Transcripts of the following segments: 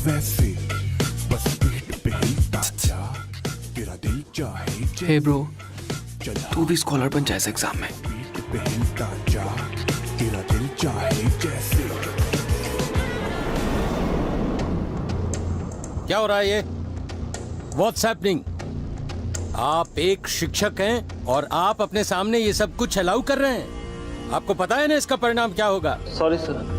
वैसे बस पीठ पे हिलता जा, तेरा दिल चाहे हे ब्रो, चला, तू भी स्कॉलर बन जा इस एग्जाम में। पीठ पे हिलता जा, तेरा दिल चाहे जैसे। क्या हो रहा है ये? What's happening? आप एक शिक्षक हैं और आप अपने सामने ये सब कुछ अलाउ कर रहे हैं। आपको पता है ना इसका परिणाम क्या होगा? Sorry sir.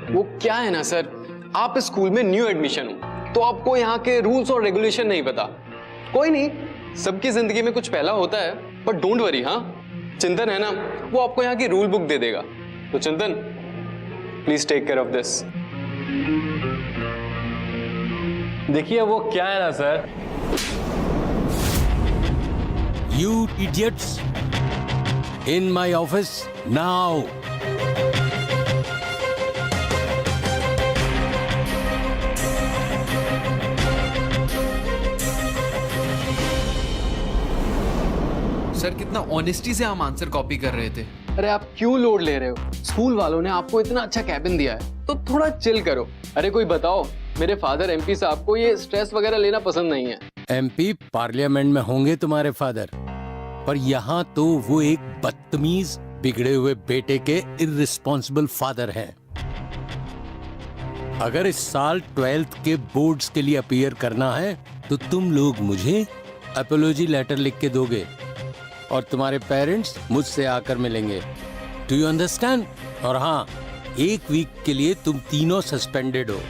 वो क्या है ना सर, आप इस स्कूल में न्यू एडमिशन हो तो आपको यहाँ के रूल्स और रेगुलेशन नहीं पता। कोई नहीं, सबकी जिंदगी में कुछ पहला होता है, बट डोंट वरी। हाँ, चिंतन है ना, वो आपको यहाँ की रूल बुक दे देगा। तो Chintan, please take care of this. देखिए वो क्या है ना sir, You idiots! In my office now! Sir कितना ऑनेस्टी से हम आंसर कॉपी कर रहे थे। अरे आप क्यों लोड ले रहे हो? स्कूल वालों ने आपको इतना अच्छा कैबिन दिया है, तो थोड़ा चिल करो। अरे कोई बताओ, मेरे फादर एमपी साहब को ये स्ट्रेस वगैरह लेना पसंद नहीं है। एमपी पार्लियामेंट में होंगे तुम्हारे फादर, पर यहाँ तो वो एक बदतमीज बिगड़े हुए बेटे के इर्रिस्पॉन्सिबल फादर हैं। अगर इस साल 12th के बोर्ड्स के लिए अपीयर करना है तो तुम लोग मुझे अपोलॉजी लेटर लिख के दोगे और तुम्हारे पेरेंट्स मुझसे आकर मिलेंगे। Do you understand? और हाँ, 1 वीक के लिए तुम तीनों सस्पेंडेड हो।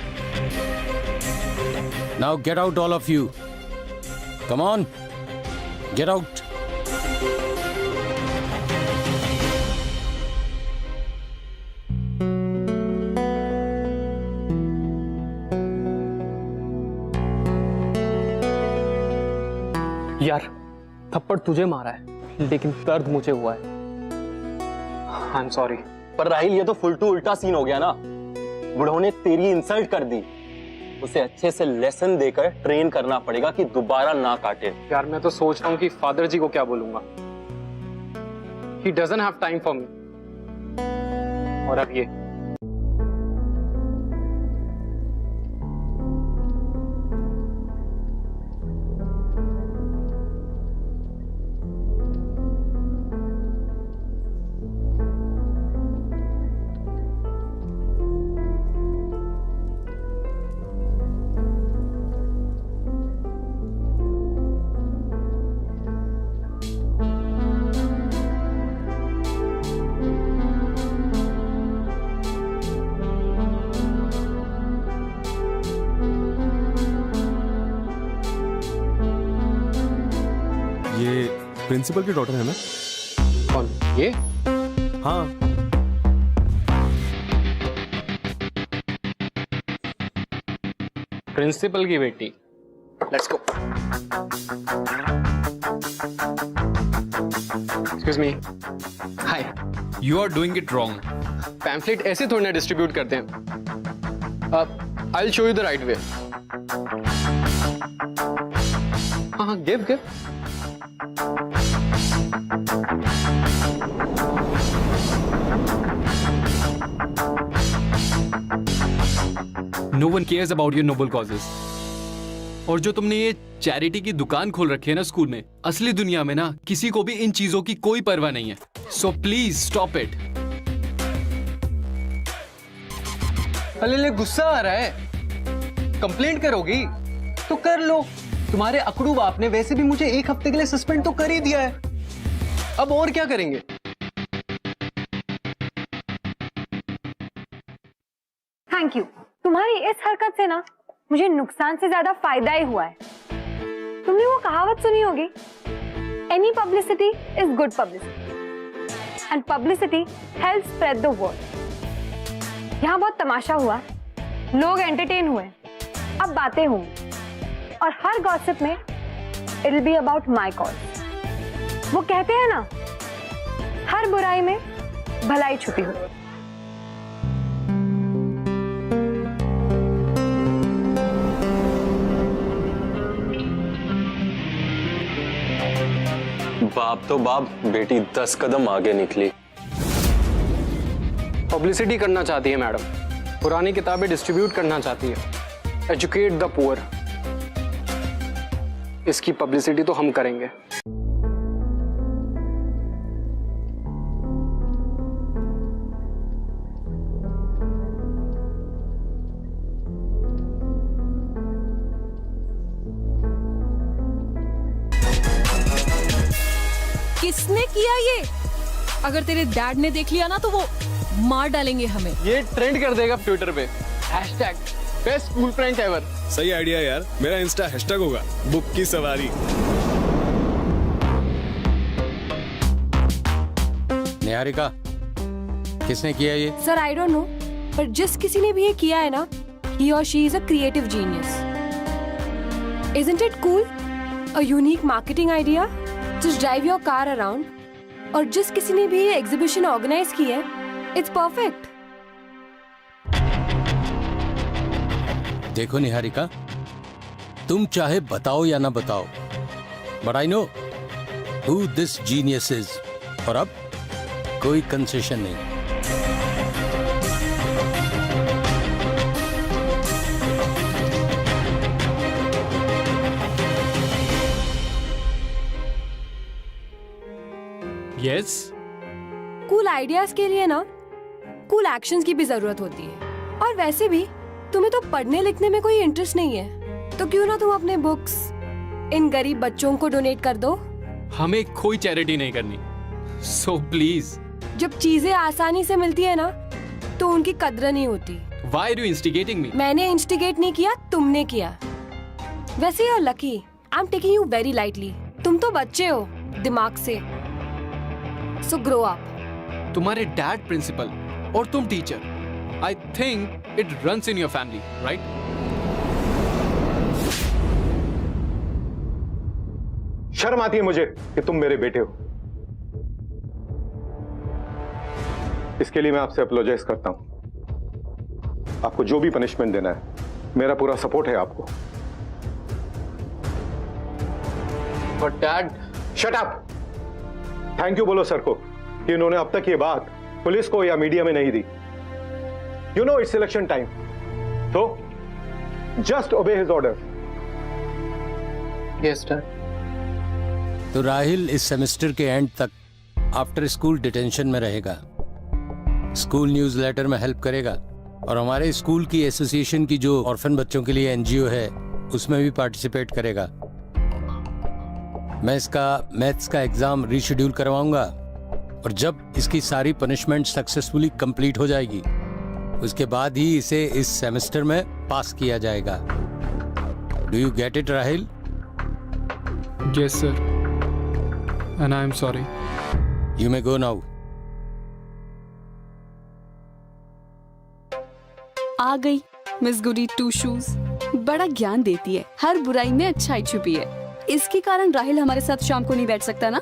Now get out all of you. Come on, get out. यार, थप्पड़ तुझे मारा है, लेकिन दर्द मुझे हुआ है। I am sorry. पर राहिल ये तो फुल टू उल्टा सीन हो गया ना। बुढ़ों ने तेरी इंसल्ट कर दी, उसे अच्छे से लेसन देकर ट्रेन करना पड़ेगा कि दोबारा ना काटे। यार मैं तो सोच रहा हूँ कि फादर जी को क्या बोलूंगा। He doesn't have time for me। और अब ये प्रिंसिपल की डॉटर है ना? कौन? ये? हाँ। प्रिंसिपल की बेटी। Let's go. Excuse me. Hi. You are doing it wrong. Pamphlet ऐसे थोड़ी ना डिस्ट्रीब्यूट करते हैं। I will show you the right way. हाँ हाँ, give give. No one cares about your noble causes। और जो तुमने ये चैरिटी की दुकान खोल रखी है ना स्कूल में, असली दुनिया में ना किसी को भी इन चीजों की कोई परवाह नहीं है। So please stop it. अले गुस्सा आ रहा है? कंप्लेंट करोगी तो कर लो। तुम्हारे अकड़ू बाप ने वैसे भी मुझे 1 हफ्ते के लिए सस्पेंड तो कर ही दिया है, अब और क्या करेंगे? Thank you. तुम्हारी इस हरकत से ना मुझे नुकसान से ज्यादा फायदा ही हुआ है। तुमने वो कहावत सुनी होगी, any publicity is good publicity and publicity helps spread the word. यहाँ बहुत तमाशा हुआ, लोग एंटरटेन हुए, अब बातें होंगी और हर गॉसिप में it will be about my cause. वो कहते हैं ना, हर बुराई में भलाई छुपी हुई। बाप तो बाप, बेटी 10 कदम आगे निकली। पब्लिसिटी करना चाहती है मैडम, पुरानी किताबें डिस्ट्रीब्यूट करना चाहती है, एजुकेट द पुअर। इसकी पब्लिसिटी तो हम करेंगे। किसने किया ये? अगर तेरे डैड ने देख लिया ना तो वो मार डालेंगे हमें। ये ट्रेंड कर देगा ट्विटर पे, hashtag best school prank ever. सही आइडिया यार, मेरा इंस्टा हैशटैग होगा बुक की सवारी। निहारिका, किसने किया ये? सर आई डोंट नो, पर जिस किसी ने भी ये किया है ना, he or she is a creative genius. Isn't it cool? A unique marketing idea? Just drive your car around. और जिस किसी ने भी ये एग्जीबिशन ऑर्गेनाइज की है, it's perfect. देखो निहारिका, तुम चाहे बताओ या ना बताओ, but I know who this genius is. और अब कोई कंसेशन नहीं। यस, कूल आइडियाज के लिए ना कूल एक्शंस की भी जरूरत होती है। और वैसे भी तुम्हें तो पढ़ने लिखने में कोई इंटरेस्ट नहीं है, तो क्यों ना तुम अपने बुक्स इन गरीब बच्चों को डोनेट कर दो। हमें कोई चैरिटी नहीं करनी, सो प्लीज। जब चीजें आसानी से मिलती है ना, तो उनकी कद्र नहीं होती। Why are you instigating me? मैंने इंस्टिगेट नहीं किया, तुमने किया। वैसे you're lucky. I'm taking you very lightly. तुम तो बच्चे हो दिमाग से, so grow up. तुम्हारे डैड प्रिंसिपल और तुम teacher. I think it runs in your family, right? शर्म आती है मुझे कि तुम मेरे बेटे हो। इसके लिए मैं आपसे अपोलोजाइज करता हूं। आपको जो भी पनिशमेंट देना है, मेरा पूरा सपोर्ट है आपको। But dad, shut up. Thank you बोलो सर को कि इन्होंने अब तक ये बात पुलिस को या मीडिया में नहीं दी। You know it's election time, तो just obey his order. Yes dad. तो राहिल इस सेमेस्टर के एंड तक आफ्टर स्कूल डिटेंशन में रहेगा। स्कूल न्यूज लेटर में हेल्प करेगा और हमारे स्कूल की एसोसिएशन की जो ऑर्फन बच्चों के लिए एनजीओ है, उसमें भी पार्टिसिपेट करेगा। मैं इसका मैथ्स का एग्जाम रीशेड्यूल करवाऊंगा और जब इसकी सारी पनिशमेंट सक्सेसफुली कंप्लीट हो जाएगी, उसके बाद ही इसे इस सेमेस्टर में पास किया जाएगा। Do you get it Rahil? Yes, sir. And I am sorry. You may go now. आ गई मिस गुडी टू शूज। बड़ा ज्ञान देती है, हर बुराई में अच्छाई छुपी है। इसके कारण राहिल हमारे साथ शाम को नहीं बैठ सकता ना।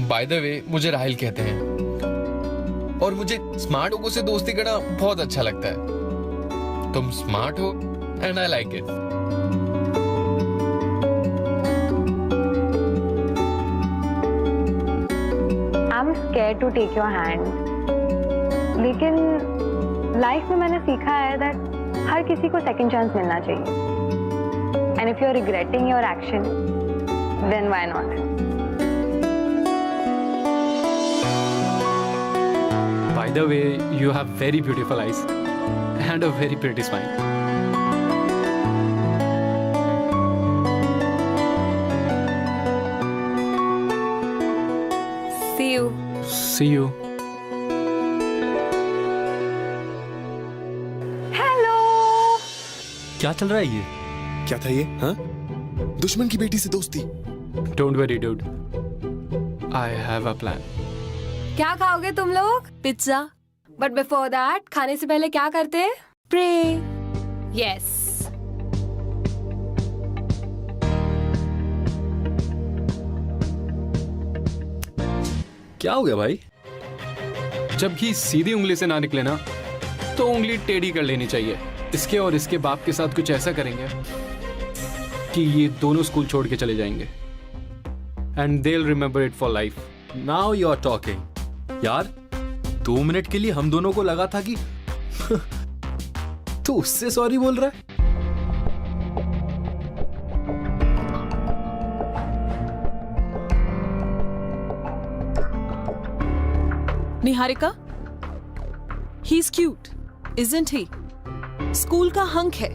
बाय द वे, मुझे राहिल कहते हैं और मुझे स्मार्ट लोगों से दोस्ती करना बहुत अच्छा लगता है। तुम स्मार्ट हो and I like it. I am scared to take your hand, लेकिन लाइफ में मैंने सीखा है दैट हर किसी को सेकंड चांस मिलना चाहिए। And if you are regretting your action, then why not? By the way, you have very beautiful eyes and a very pretty smile. See you. See you. Hello. क्या चल रहा है ये? क्या था ये? हाँ? दुश्मन की बेटी से दोस्ती। Don't worry, dude. I have a plan. क्या खाओगे तुम लोग? पिज्जा, बट बिफोर दैट खाने से पहले क्या करते हैं? प्रे। यस। क्या हो गया भाई? जब घी सीधी उंगली से ना निकले ना तो उंगली टेढ़ी कर लेनी चाहिए। इसके और इसके बाप के साथ कुछ ऐसा करेंगे कि ये दोनों स्कूल छोड़ के चले जाएंगे and they will remember it for life. Now you are talking. यार 2 मिनट के लिए हम दोनों को लगा था कि तू उससे सॉरी बोल रहा है। Niharika, he is cute, isn't he? School का हंक है।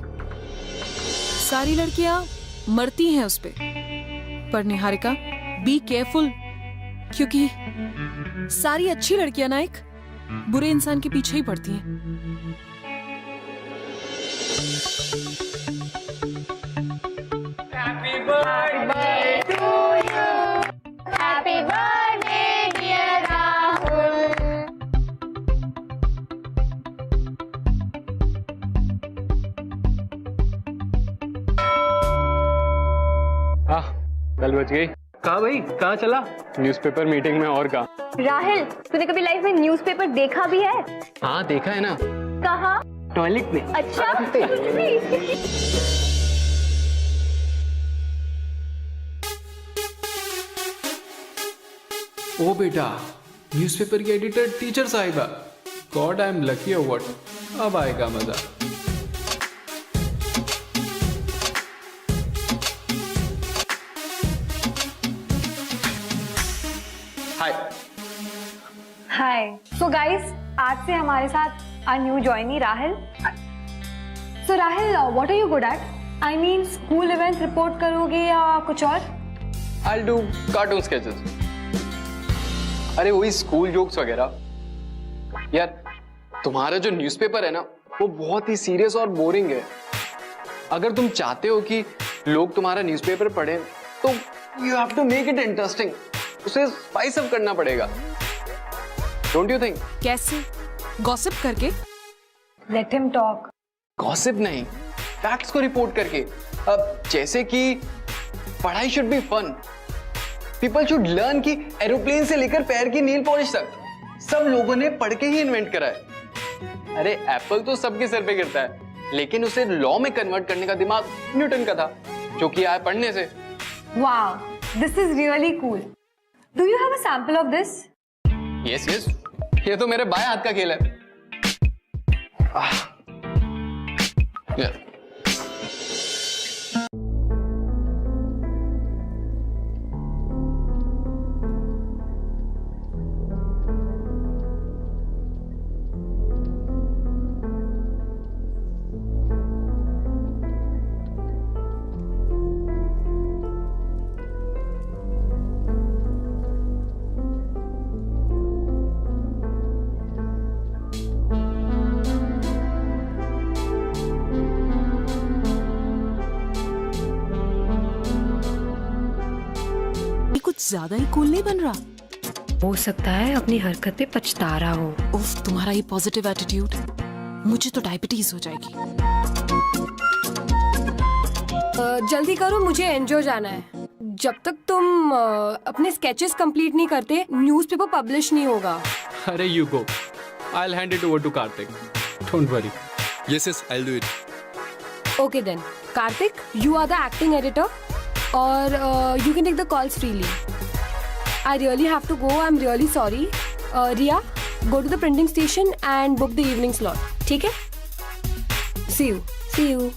सारी लड़कियां मरती हैं उस पे, पर निहारिका बी केयरफुल, क्योंकि सारी अच्छी लड़कियां ना एक बुरे इंसान के पीछे ही पड़ती हैं। बेल बज गई। कहाँ भाई, कहाँ चला? न्यूज़पेपर मीटिंग में। और कहाँ? राहिल, तूने कभी लाइफ में न्यूज़पेपर देखा भी है? हाँ देखा है ना। कहाँ? टॉयलेट में। अच्छा। ओ बेटा, न्यूज़पेपर की एडिटर टीचर साहिबा। गॉड आई एम लकी और व्हाट। अब आएगा मजा। हाय। हाय। सो गाइस, आज से हमारे साथ our new joinee Rahil. So Rahil, what are you good at? I mean, school events report करोगे या कुछ और? I'll do cartoon sketches. अरे वही स्कूल जोक्स वगैरह। यार तुम्हारा जो न्यूज़पेपर है ना वो बहुत ही सीरियस और बोरिंग है। अगर तुम चाहते हो कि लोग तुम्हारा न्यूज़पेपर पढ़ें तो you have to make it interesting. उसे स्पाइस अप करना पड़ेगा। Don't you think? कैसे? गॉसिप करके? Let him talk. गॉसिप नहीं, फैक्ट्स को रिपोर्ट करके। अब जैसे कि पढ़ाई should be fun. People should learn कि एरोप्लेन से लेकर पैर की नील पॉलिश तक सब लोगों ने पढ़ के ही इन्वेंट करा है। अरे एप्पल तो सबके सर पे गिरता है, लेकिन उसे लॉ में कन्वर्ट करने का दिमाग न्यूटन का था, जो कि आया पढ़ने से। Wow, this is really cool. Do you have a sample of this? Yes yes, ये तो मेरे बाएं हाथ का खेल है। Yeah. ज्यादा ही कूल नहीं बन रहा? हो सकता है अपनी हरकत पे पछता रहा हो। उफ, तुम्हारा ये पॉजिटिव एटीट्यूड, मुझे तो डायबिटीज हो जाएगी। जल्दी करो, मुझे एनजीओ जाना है। जब तक तुम अपने स्केचेस कंप्लीट नहीं करते न्यूज़पेपर पब्लिश नहीं होगा। अरे you go, I will hand it over to Kartik, don't worry. Yes yes, I will do it. Okay then, Kartik, you are the acting editor और you can take the calls freely. I really have to go. I'm really sorry. Riya, go to the printing station and book the evening slot. ठीक है? See you. See you.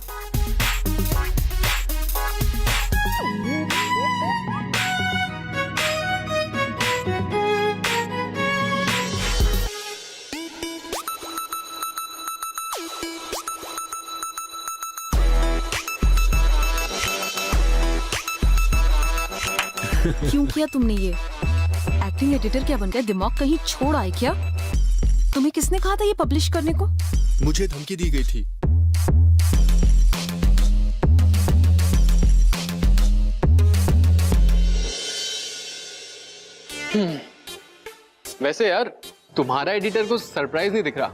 क्यों किया तुमने ये? Acting editor क्या बन गया? दिमाग कहीं छोड़ आए क्या? तुम्हें किसने कहा था ये पब्लिश करने को? मुझे धमकी दी गई थी। वैसे यार तुम्हारा एडिटर को सरप्राइज नहीं दिख रहा?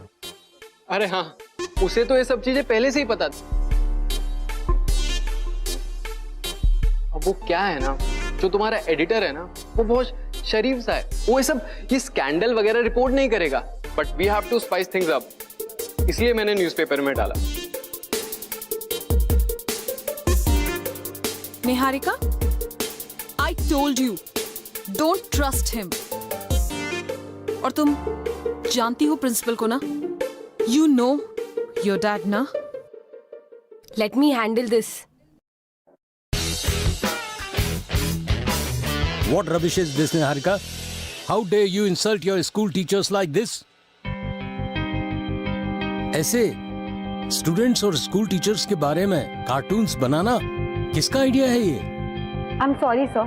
अरे हाँ, उसे तो ये सब चीजें पहले से ही पता थी। अब वो क्या है ना, जो तुम्हारा एडिटर है ना, वो बहुत शरीफ सा है। वो ये स्कैंडल वगैरह रिपोर्ट नहीं करेगा, but we have to spice things up, इसलिए मैंने न्यूज़पेपर में डाला। Niharika, I told you, don't trust him. और तुम जानती हो प्रिंसिपल को ना? You know your dad ना? Let me handle this. What rubbish is this, Niharika? How dare you insult your school teachers like this? ऐसे स्टूडेंट्स और स्कूल टीचर्स के बारे में कार्टून्स बनाना किसका आइडिया है ये? आई एम सॉरी सर,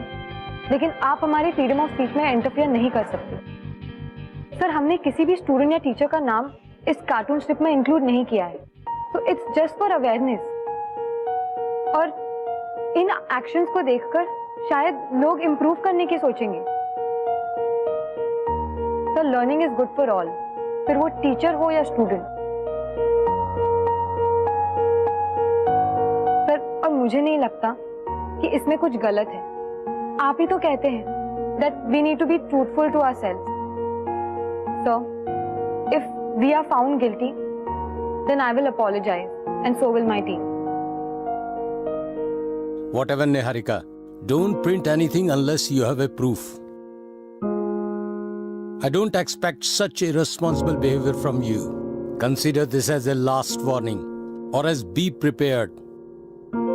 लेकिन आप हमारी फ्रीडम ऑफ स्पीच में इंटरफियर नहीं कर सकते। सर, हमने किसी भी स्टूडेंट या टीचर का नाम इस कार्टून स्ट्रिप में इंक्लूड नहीं किया है, तो इट्स जस्ट फॉर अवेयरनेस। और इन एक्शंस को देखकर शायद लोग इम्प्रूव करने की सोचेंगे। Sir, learning is good for all, फिर वो टीचर हो या स्टूडेंट। सर, और मुझे नहीं लगता कि इसमें कुछ गलत है। आप ही तो कहते हैं that we need to be truthful to ourselves. So, if we are found guilty, then I will apologize, and so will my team. Whatever, Niharika, don't print anything unless you have a proof. I don't expect such irresponsible behavior from you. Consider this as a last warning, or as be prepared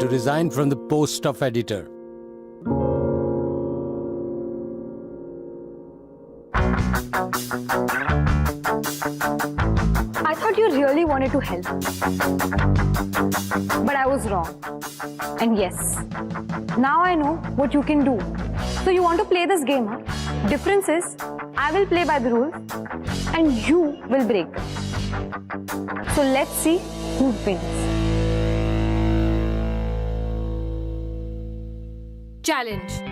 to resign from the post of editor. I thought you really wanted to help, but I was wrong. And yes, now I know what you can do. So you want to play this game, huh? Difference is, I will play by the rules, and you will break them. So let's see who wins. Challenge.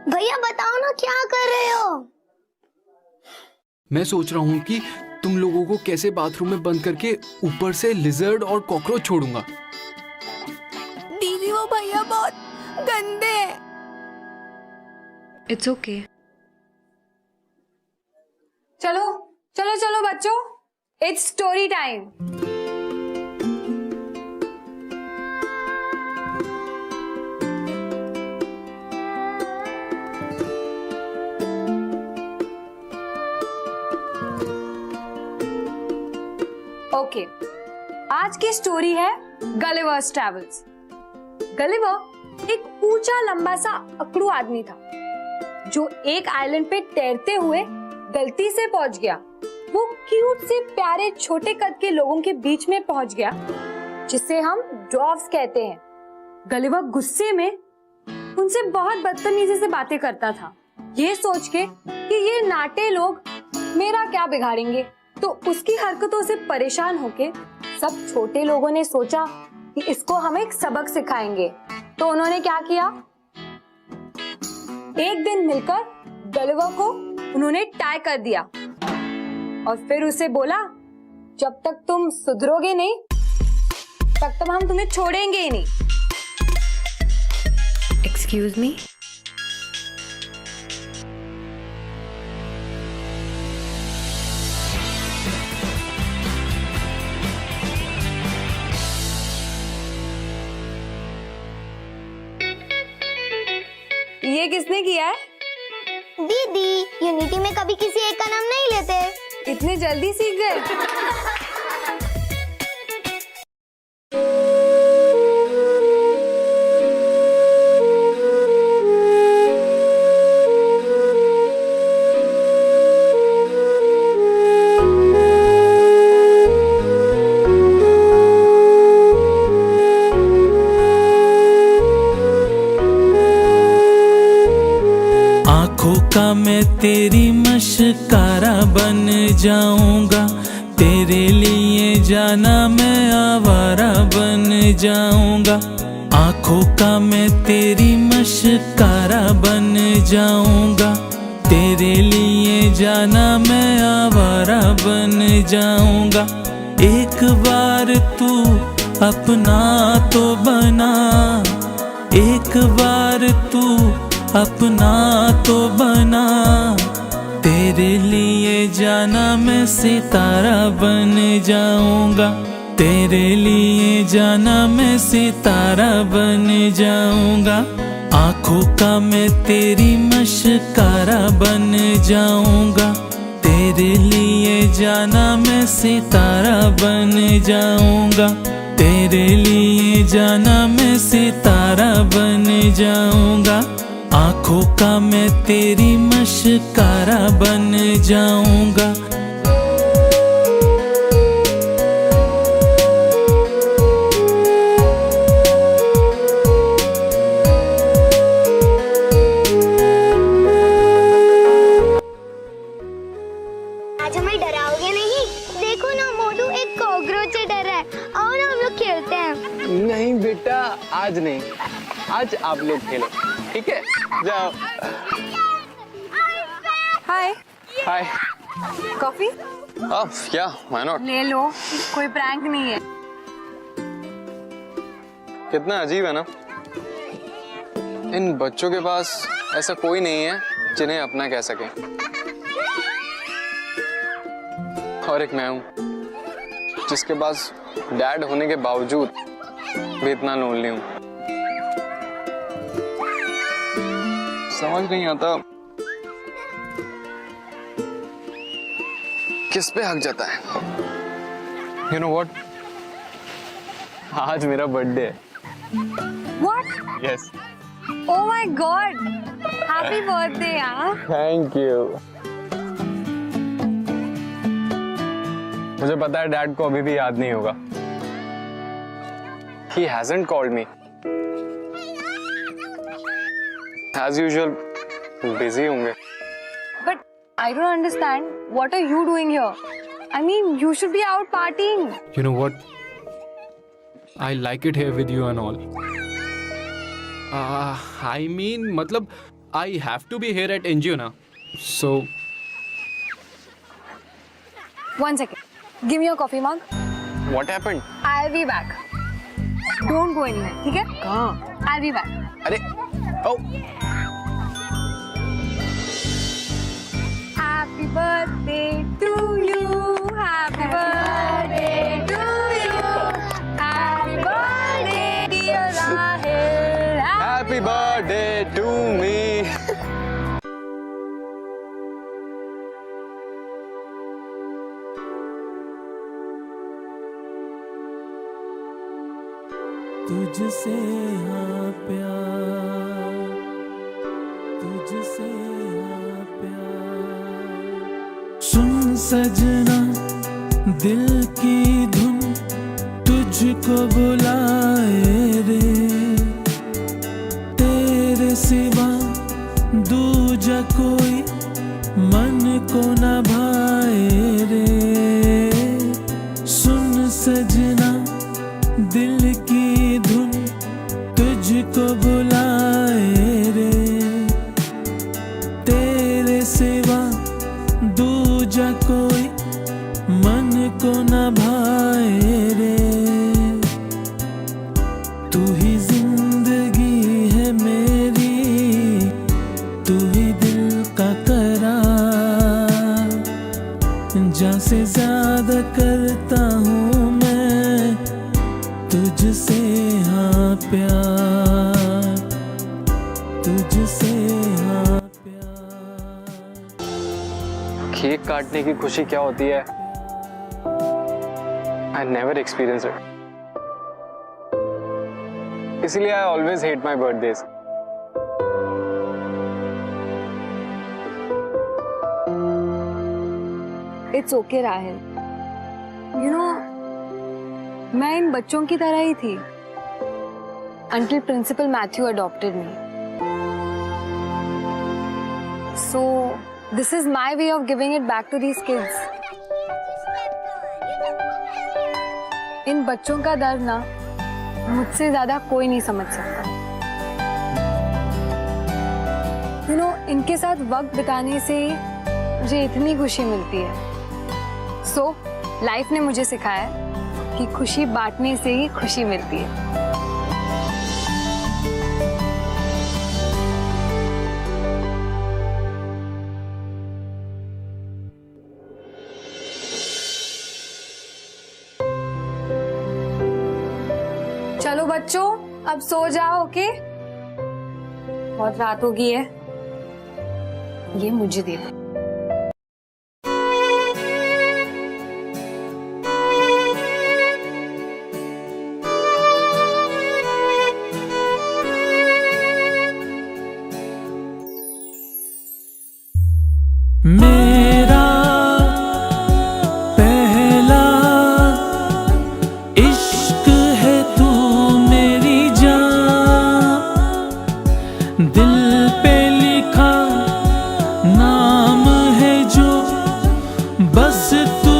भैया बताओ ना, क्या कर रहे हो? मैं सोच रहा हूँ कि तुम लोगों को कैसे बाथरूम में बंद करके ऊपर से लिजर्ड और कॉकरोच छोड़ूंगा। दीदी, वो भैया बहुत गंदे हैं। It's okay. चलो चलो चलो बच्चों, इट्स स्टोरी टाइम। ओके, आज की स्टोरी है गलिवर्स ट्रैवल्स। गलिवर एक ऊंचा लंबा सा अकड़ू आदमी था जो एक आइलैंड पे तैरते हुए गलती से पहुंच गया। वो क्यूट से प्यारे छोटे कद के लोगों के बीच में पहुंच गया जिसे हम ड्वार्फ्स कहते हैं। गलिवर गुस्से में उनसे बहुत बदतमीजी से बातें करता था, ये सोच के कि ये नाटे लोग मेरा क्या बिगाड़ेंगे। तो उसकी हरकतों से परेशान होके सब छोटे लोगों ने सोचा कि इसको हम एक सबक सिखाएंगे। तो उन्होंने क्या किया, एक दिन मिलकर गलिवर को उन्होंने टाई कर दिया और फिर उसे बोला, जब तक तुम सुधरोगे नहीं तब तक हम तुम्हें छोड़ेंगे ही नहीं। Excuse me? ये किसने किया है? दीदी, यूनिटी में कभी किसी एक का नाम नहीं लेते। इतने जल्दी सीख गए? आँखों का मैं तेरी मशकारा बन जाऊंगा, तेरे लिए जाना मैं आवारा बन जाऊंगा। आँखों का मैं तेरी मशकारा बन जाऊंगा, तेरे लिए जाना मैं आवारा बन जाऊंगा। एक बार तू अपना तो बना, एक बार तू अपना तो बना, तेरे लिए जाना मैं सितारा बन जाऊंगा, तेरे लिए जाना मैं सितारा बन जाऊंगा। आँखों का मैं तेरी मशकारा बन जाऊंगा, तेरे लिए जाना मैं सितारा बन जाऊंगा, तेरे लिए जाना मैं सितारा बन जाऊंगा। आँखों का मैं तेरी मशकारा बन जाऊंगा। आज हमें डराओगे नहीं? देखो ना मोटू, एक कॉकरोच से डर रहा है। आओ ना हम लोग खेलते हैं। नहीं बेटा, आज नहीं, आज आप लोग खेलो, ठीक है? जाओ। हाय। हाय। कॉफी? या व्हाई नॉट? ले लो, कोई प्रैंक नहीं है। कितना अजीब है ना, इन बच्चों के पास ऐसा कोई नहीं है जिन्हें अपना कह सके, और एक मैं हूं जिसके पास डैड होने के बावजूद भी इतना लोनली हूं। समझ नहीं आता किस पे हक जाता है। यू नो व्हाट, आज मेरा बर्थडे है। What? Yes. Oh my God! Happy birthday यार। Thank you. मुझे पता है डैड को अभी भी याद नहीं होगा। He hasn't called me. As usual, busy होंगे। But I don't understand. What are you doing here? I mean, you should be out partying. You know what? I like it here with you and all. I mean, मतलब I have to be here at NGO ना. So. One second. Give me your coffee mug. What happened? I'll be back. Don't go anywhere. ठीक है? कहाँ? I'll be back. अरे, oh. Happy birthday to you. Happy birthday to you. Happy birthday, dear Rahil. Happy birthday to me. तुझसे हाँ प्यार, तुझसे हाँ प्यार। सुन सजना दिल की धुन तुझको बुलाए रे, तेरे सिवा दूजा कोई मन को न भाए रे। सुन सजना दिल की धुन तुझको बुलाए रे, तेरे सिवा दूजा कोई मन को न भाए रे। तू ही जिंदगी है मेरी, तू ही दिल का करार, जान से ज्यादा करता हूँ मैं तुझसे हाँ प्यार, तुझसे हाँ प्यार। केक काटने की खुशी क्या होती है, आई नेवर एक्सपीरियंस इट, इसलिए I always hate my birthdays. It's okay Rahil, you know मैं इन बच्चों की तरह ही थी until Principal Matthew adopted me. So this is my way of giving it back to these kids. इन बच्चों का दर्द ना मुझसे ज्यादा कोई नहीं समझ सकता। You know, इनके साथ वक्त बिताने से मुझे इतनी खुशी मिलती है। So लाइफ ने मुझे सिखाया कि खुशी बांटने से ही खुशी मिलती है। चलो बच्चों, अब सो जाओ, ओके? बहुत रात हो गई है, ये मुझे दे दो। मेरा पहला इश्क है तू मेरी जान, दिल पे लिखा नाम है जो, बस तू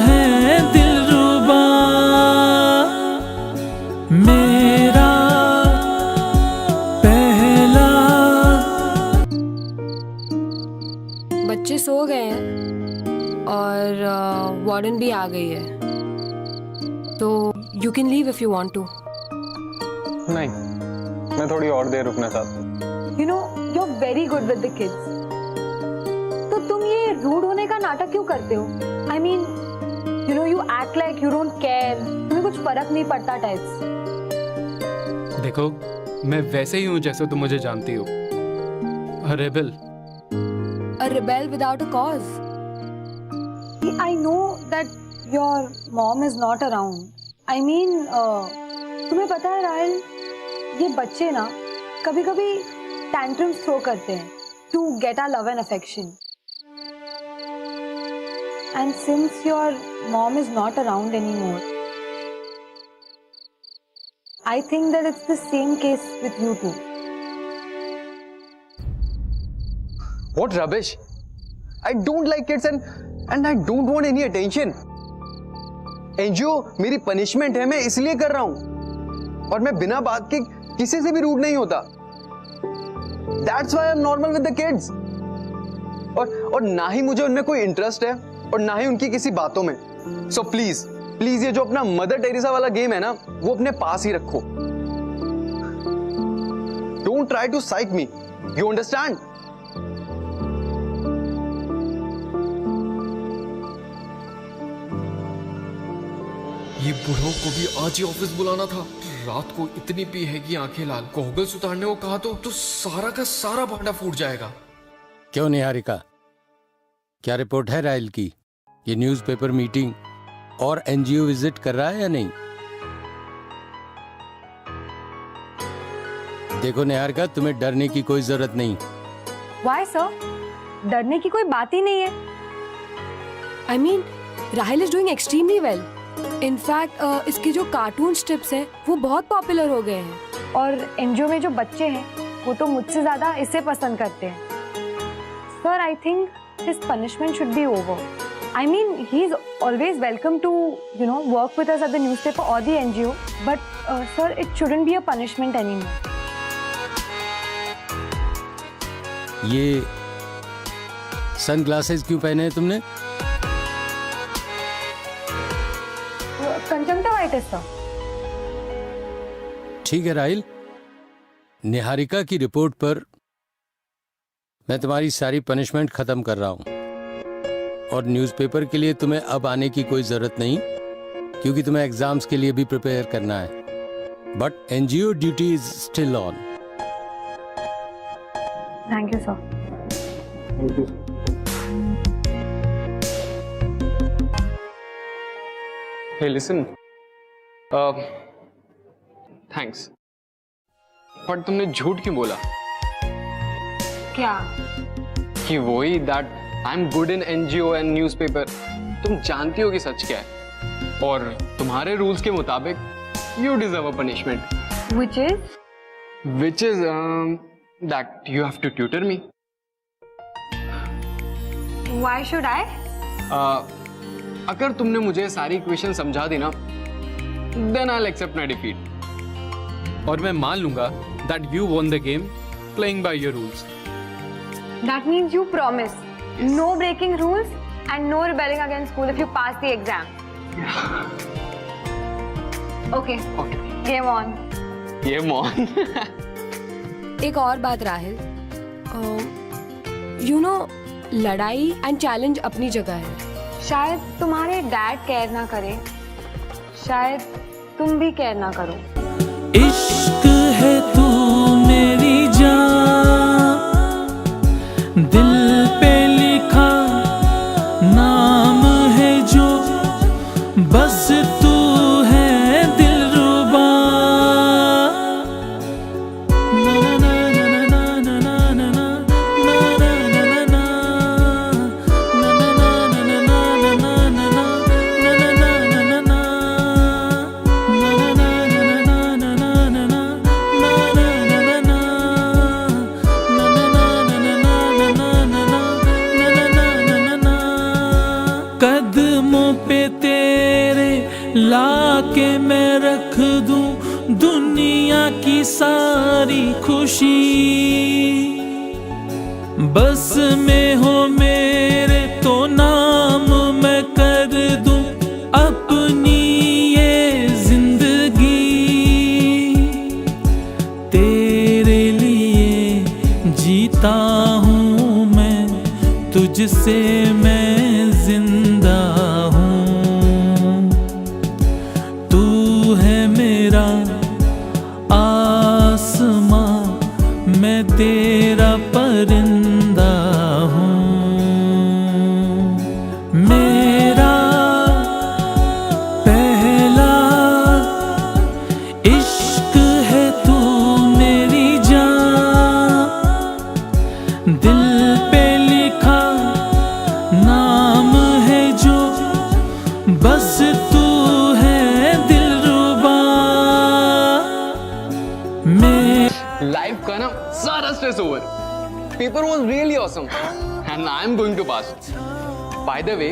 है दिलरुबा। मेरा पहला। बच्चे सो गए हैं और वार्डन भी आ गई है, तो you can leave if you want to. नहीं, मैं थोड़ी और देर रुकना चाहता हूँ। You know, you're very good with the kids. तो तुम ये रूड होने का नाटक क्यों करते हो? I mean, you know, you act like you don't care. तुम्हें कुछ फर्क नहीं पड़ता टाइप्स। देखो, मैं वैसे ही हूँ जैसे तुम मुझे जानती हो, a rebel. A rebel without a cause. I know that your mom is not around. I mean, तुम्हें पता है राहिल, ये बच्चे ना कभी-कभी tantrums throw करते हैं to get our love and affection. And since your mom is not around anymore, I think that it's the same case with you too. What rubbish! I don't like kids and I don't want any attention. NGO मेरी punishment है, मैं इसलिए कर रहा हूं, और मैं बिना बात के किसी से भी रूड नहीं होता। That's why I'm normal with the kids. और ना ही मुझे उनमें कोई इंटरेस्ट है और ना ही उनकी किसी बातों में। So प्लीज प्लीज ये जो अपना मदर टेरेसा वाला गेम है ना, वो अपने पास ही रखो। Don't try to psych me. You understand? ये बूढ़ों को भी आज ही ऑफिस बुलाना था। रात को इतनी पी है कि आंखें लाल। गॉगल्स उतारने को कहा तो सारा का सारा भांडा फूट जाएगा। क्यों निहारिका, क्या रिपोर्ट है राहिल की? ये न्यूज़पेपर मीटिंग और एनजीओ विजिट कर रहा है या नहीं? देखो निहारिका, तुम्हें डरने की कोई जरूरत नहीं। Why sir? डरने की कोई बात ही नहीं है। I mean, Rahil is doing extremely well. In fact इसके जो कार्टून स्ट्रिप्स हैं वो बहुत पॉपुलर हो गए हैं। और एनजीओ में जो बच्चे हैं वो तो मुझसे ज्यादा इसे पसंद करते हैं। Sir, I think his punishment should be over. I mean, he is always welcome to work with us at the newspaper और the NGO, but sir it shouldn't be a punishment anymore. ये sunglasses क्यों पहने हैं तुमने? Conjunctivitis sir. ठीक है राहिल, निहारिका की report पर मैं तुम्हारी सारी पनिशमेंट खत्म कर रहा हूं, और न्यूज़पेपर के लिए तुम्हें अब आने की कोई जरूरत नहीं, क्योंकि तुम्हें एग्जाम्स के लिए भी प्रिपेयर करना है। But NGO duty is still on. Thank you sir. Hey, listen. Thanks. But तुमने झूठ क्यों बोला? क्या? कि वही that I'm good in NGO and newspaper. तुम जानती हो कि सच क्या है? और तुम्हारे रूल्स के मुताबिक you deserve a punishment. Which is That you have to tutor me. why should I? अगर तुमने मुझे सारी इक्वेशन समझा दी ना, then I'll accept my defeat. और मैं मान लूंगा that you won the game playing by your rules. That means you promise no breaking rules and no rebelling against school if you pass the exam. Okay. Game on. Game on. एक और बात Rahil, you know लड़ाई and challenge अपनी जगह है। शायद तुम्हारे dad care ना करे, शायद तुम भी केयर ना करो। इश्क है तू मेरी जान, दिल पे लिखा नाम है जो, बस तू है दिलरुबा। कदमों पे तेरे लाके मैं रख दूं दुनिया की सारी खुशी, बस में हो मेरे तो नाम मैं कर दूं अपनी ये जिंदगी। तेरे लिए जीता हूँ मैं, तुझसे मैं जिंदा हूँ। तू है मेरा आसमां, मैं तेरा परिंदा हूँ। मेरा पहला इश्क है तू मेरी जान, दिल पे लिखा नाम है जो, बस तू है दिलरुबा। Life का ना सारा stress over. Paper was really awesome and I'm going to pass. By the way,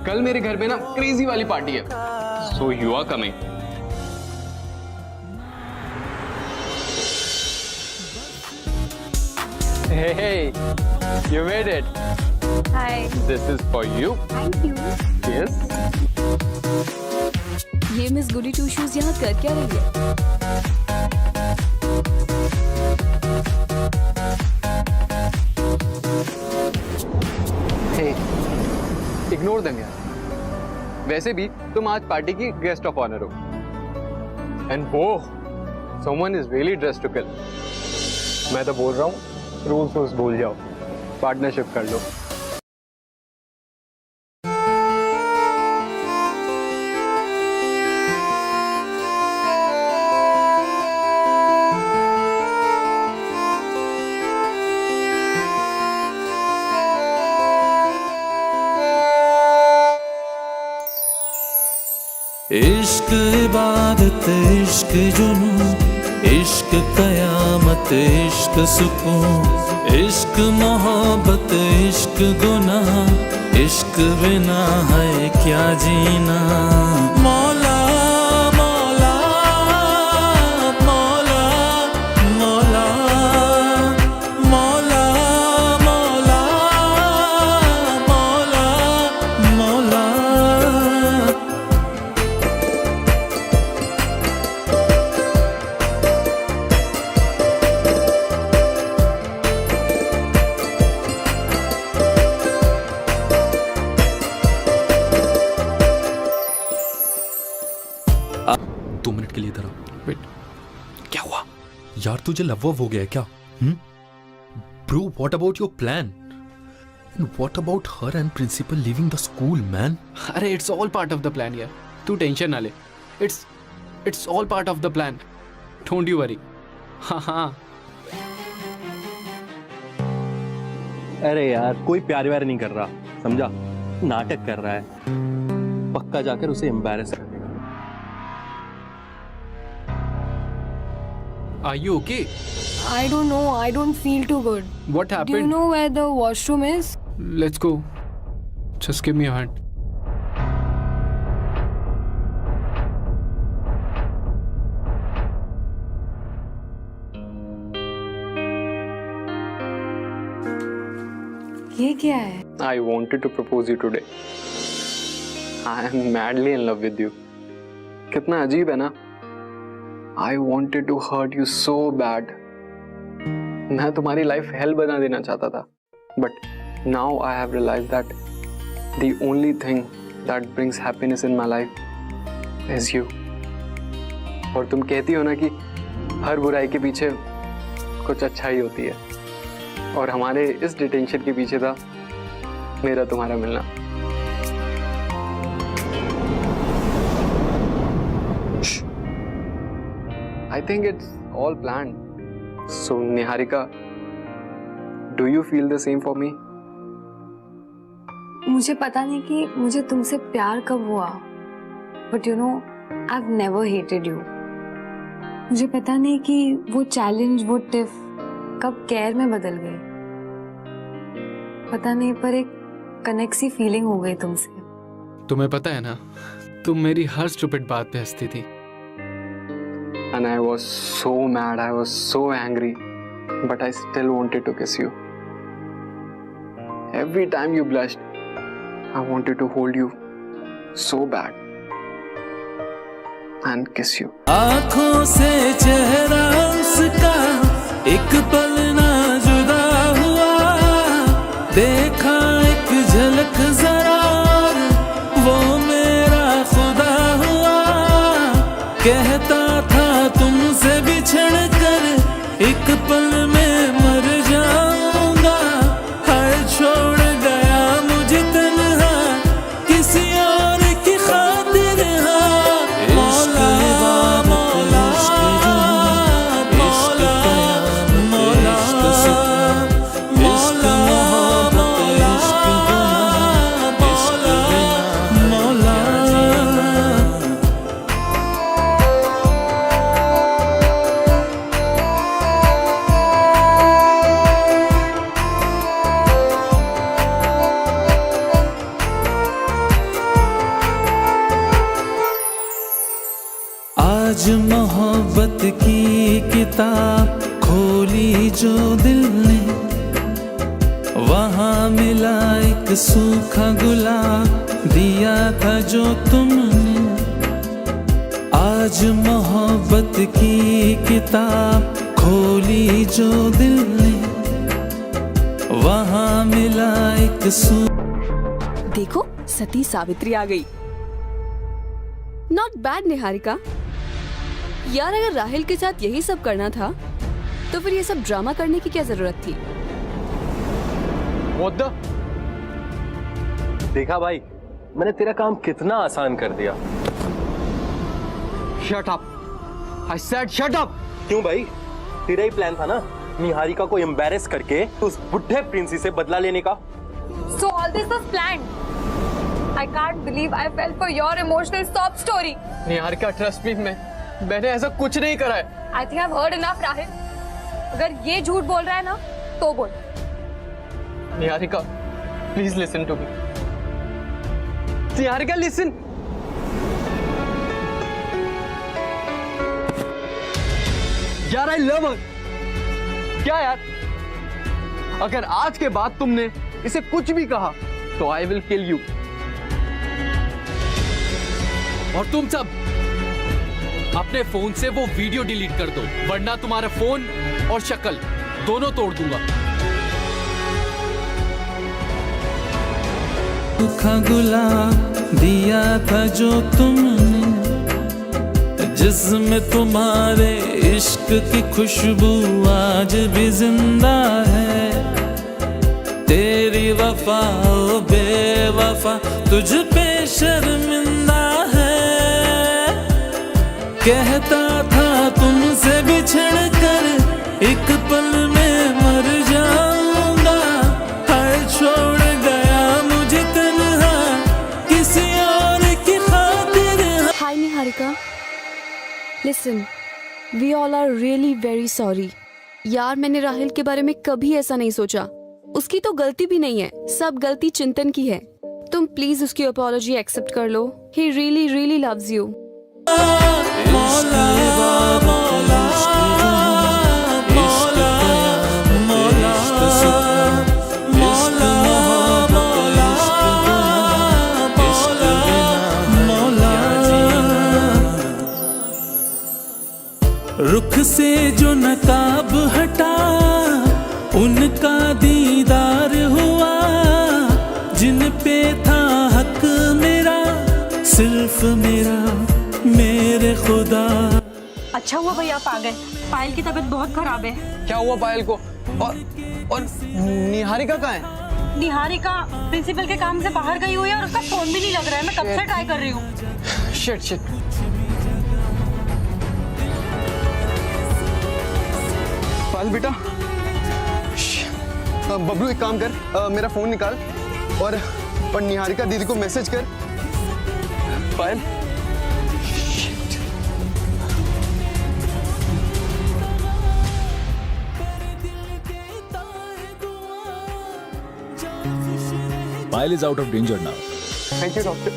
कल मेरे घर पे ना क्रेजी वाली पार्टी है, so you are coming. Hey, you made it. Hi. This is for you. Thank you. Yes. ये miss Gudi to shoes यहाँ कर क्या रही है? Hey, ignore them यार. वैसे भी तुम आज पार्टी की गेस्ट ऑफ ऑनर हो. And वो, someone is really dressed to kill. मैं तो बोल रहा हूँ, रूल्स भूल जाओ, पार्टनरशिप कर लो. इश्क इबादत, इश्क जुनून, इश्क कयामत, इश्क सुकून, इश्क मोहब्बत, इश्क गुनाह, इश्क बिना है क्या जीना। मौला मौला मौला मौला मौला मौला मौला मौला। दो मिनट के लिए इधर आओ। वेट, क्या हुआ यार? तुझे लव हो गया है क्या? Bro, what about your plan? And what about her and principal leaving the school, man? अरे it's all part of the plan यार. तू टेंशन ना ले, it's all part of the plan, don't you worry. हाँ हाँ अरे यार कोई प्यार व्यार नहीं कर रहा, समझा, नाटक कर रहा है, पक्का जाकर उसे एम्बैरेस कर देगा। Are you okay? I don't know. I don't feel too good. What Do you happened? know where the washroom is? Let's go. Just give me a hand. ये क्या है? I wanted to propose you today. I am madly in love with you. कितना अजीब है ना? I wanted to hurt you so bad. मैं तुम्हारी life hell बना देना चाहता था, but now I have realized that the only thing that brings happiness in my life is you. और तुम कहती हो ना कि हर बुराई के पीछे कुछ अच्छाई होती है, और हमारे इस डिटेंशन के पीछे था मेरा तुम्हारा मिलना। I think it's all planned. So Niharika, do you feel the same for me? मुझे पता नहीं कि मुझे तुमसे प्यार कब हुआ, but you know I have never hated you. मुझे पता नहीं कि वो चैलेंज, वो टिफ कब केयर में बदल गई, पता नहीं, पर एक कनेक्ट सी फीलिंग हो गई तुमसे। तुम्हें पता है ना, तुम मेरी हर स्टूपिड बात पे हंसती थी। And I was so mad, I was so angry, but I still wanted to kiss you. Every time you blushed, I wanted to hold you so bad and kiss you. आँखों से चेहरा उसका एक पल ना जुदा हुआ, देखा एक झलक जरा वो मेरा खुदा हुआ, कहता था तुमसे बिछड़ कर एक पल में मर जाऊंगा, हर छोड़ गया मुझे तन्हा किसी और की खातिर। हाँ मौला मौला मौला मौला मौला मौला मौला। आज मोहब्बत की किताब खोली जो दिल ने, वहाँ मिला एक सूखा गुलाब दिया था जो तुमने। आज मोहब्बत की किताब खोली जो दिल ने, वहाँ मिला एक देखो सती सावित्री आ गई। Not bad Niharika. यार अगर राहिल के साथ यही सब करना था तो फिर ये सब ड्रामा करने की क्या जरूरत थी? What the? देखा भाई, मैंने तेरा काम कितना आसान कर दिया। Shut up! I said shut up! क्यों भाई, तेरा ही प्लान था ना निहारिका को एम्बैरेस करके उस बुढ़े प्रिंसी से बदला लेने का। So all this was planned. I can't believe I fell for your emotional sob story. Niharika trust me, मैंने ऐसा कुछ नहीं करा है। I think I've heard enough, Rahil. अगर ये झूठ बोल रहा है ना तो बोल। Niharika, please listen to me. Niharika listen. यार आई लव हर। क्या यार, अगर आज के बाद तुमने इसे कुछ भी कहा तो आई विल किल यू। और तुम सब अपने फोन से वो वीडियो डिलीट कर दो, वरना तुम्हारा फोन और शक्ल दोनों तोड़ दूंगा। सूखा गुलाब दिया था जो तुमने, जिसमें तुम्हारे इश्क की खुशबू आज भी जिंदा है। तेरी वफा ओ बेवफा तुझ पे शर्मिंदा है। कहता था तुमसे बिछड़ कर एक पल में मर जाऊंगा, हाय छोड़ गया मुझे तन्हा किसी और की खातिर। Hi Niharika. Listen, we all are really very sorry. यार मैंने राहिल के बारे में कभी ऐसा नहीं सोचा। उसकी तो गलती भी नहीं है, सब गलती चिंतन की है। तुम प्लीज उसकी अपॉलॉजी एक्सेप्ट कर लो। He really really loves you. रुख से जो नकाब हटा उनका दीदार हुआ, जिन पे था हक मेरा सिर्फ मेरा मेरे खुदा। अच्छा हुआ भाई आप आ गए, पायल की तबीयत बहुत खराब है। क्या हुआ पायल को? और निहारिका कहाँ है? निहारिका प्रिंसिपल के काम से बाहर गई हुई है और उसका फोन भी नहीं लग रहा है। मैं कब से ट्राई कर रही हूँ। शिट। पायल बेटा, बबलू एक काम कर, मेरा फोन निकाल और निहारिका दीदी को मैसेज कर। पायल Payal is out of danger now. Thank you doctor.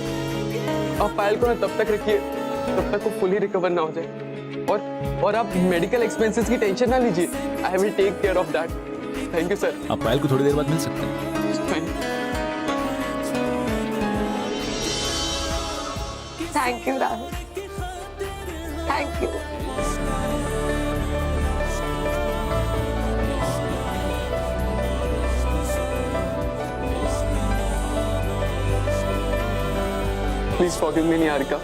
आप पायल को ना तब तक रखिए तब तक वो फुली रिकवर ना हो जाए, और आप मेडिकल एक्सपेंसेस की टेंशन ना लीजिए। I will take care of that. Thank you sir. आप पायल को थोड़ी देर बाद मिल सकते हैं। Thank you Rahul. Thank you. Please forgive me, Niharika.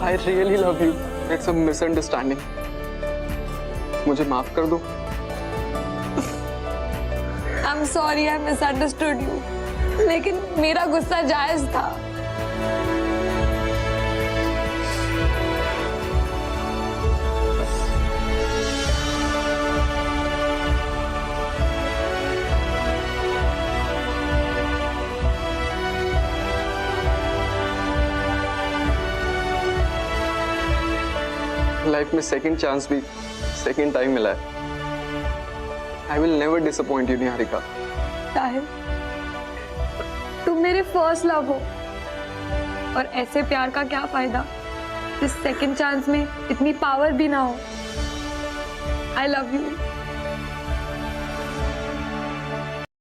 I really love you. It's a misunderstanding. मुझे माफ कर दो। I'm sorry I misunderstood you. लेकिन मेरा गुस्सा जायज था। लाइफ में सेकंड चांस भी सेकंड टाइम मिला है। I will never disappoint you Niharika. Sahil, तुम मेरे फर्स्ट लव हो, और ऐसे प्यार का क्या फायदा जिस सेकंड चांस में इतनी पावर भी ना हो। I love you.